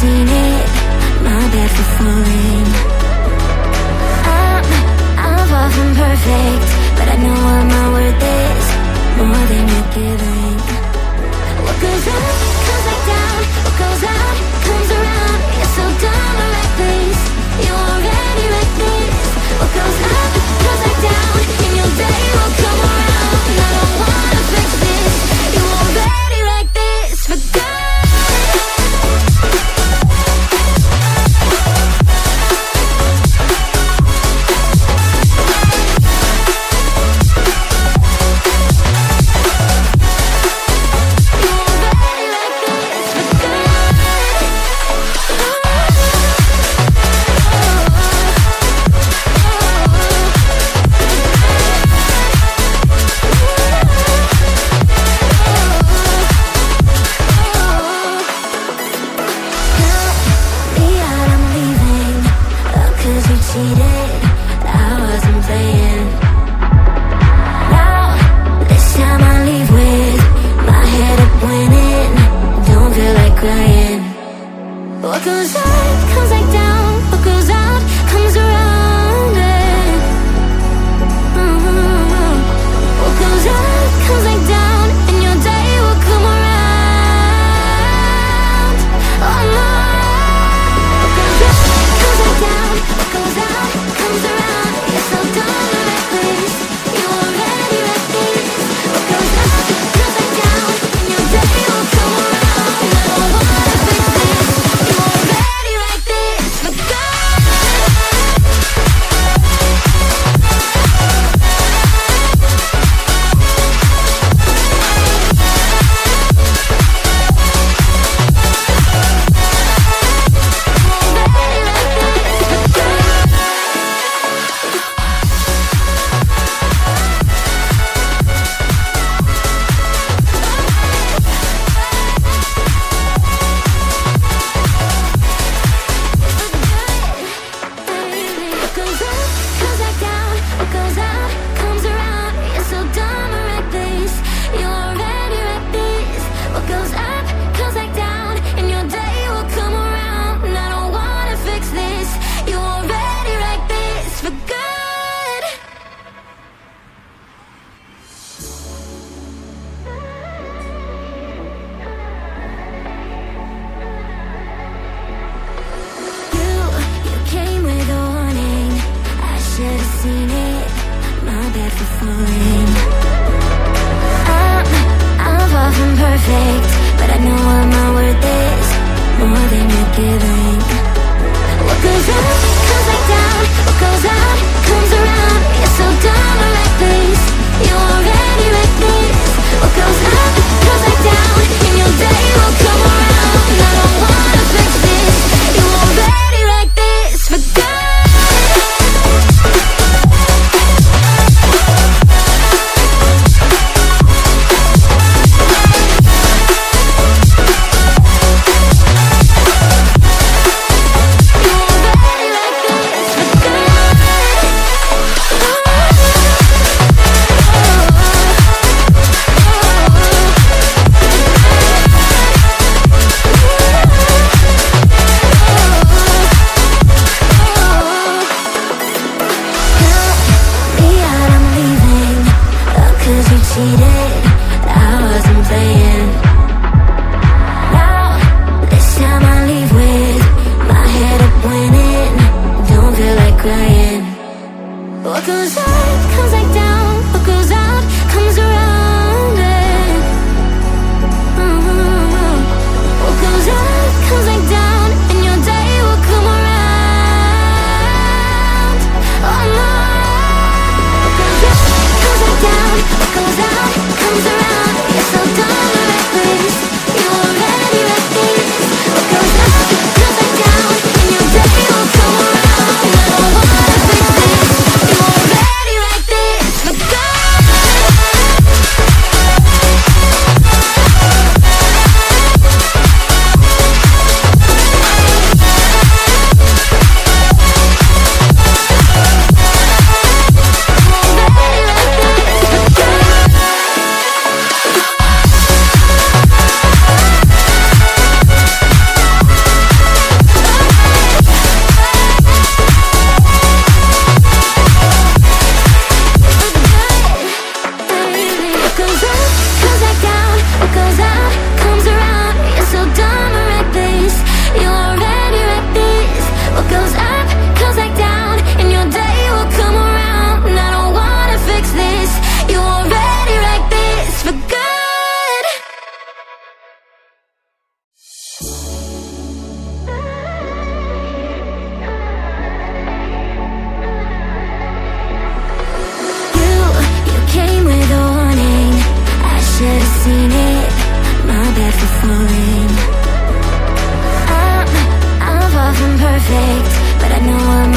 seen it, my bad for falling. I'm far from perfect, but I know what my worth is, more than you're giving. What goes up, comes back down. What goes out, comes around. You're so dumb or reckless, you're already like this. What goes up, comes back down, and your day will come around. And I don't wanna fix this, you're already like this. For good. What goes up, comes back down. What goes out, comes around. What goes up, comes back down, and your day will come around. Oh no. What goes up, comes back down. What goes out, comes around. You're so dumb and reckless, you're already like this. What goes up, comes back down, and your day will come around. And I don't wanna fix this. Already like this, for good. Seen it, my bad for falling. I'm far from perfect, but I know what my worth is, more than you're giving. What goes up, comes back down. What goes out, comes around. You're so dumb or reckless, you're already like this. What goes up, comes back down, and your day will come around. And I don't wanna fix this, you're already like this. For good. Cheated, I wasn't playing. Now, this time I leave with my head up winning. Don't feel like crying. What goes up, comes back down. What goes out, comes around. What goes up, comes back down, and your day will come around. Oh no. What goes up, comes back down. What goes out, comes around. You're so dumb and reckless, you're already like this. What goes up, comes back down, and your day will come around. And I don't wanna fix this, you're already seen it. My bad for falling. I'm far from perfect, but I know I'm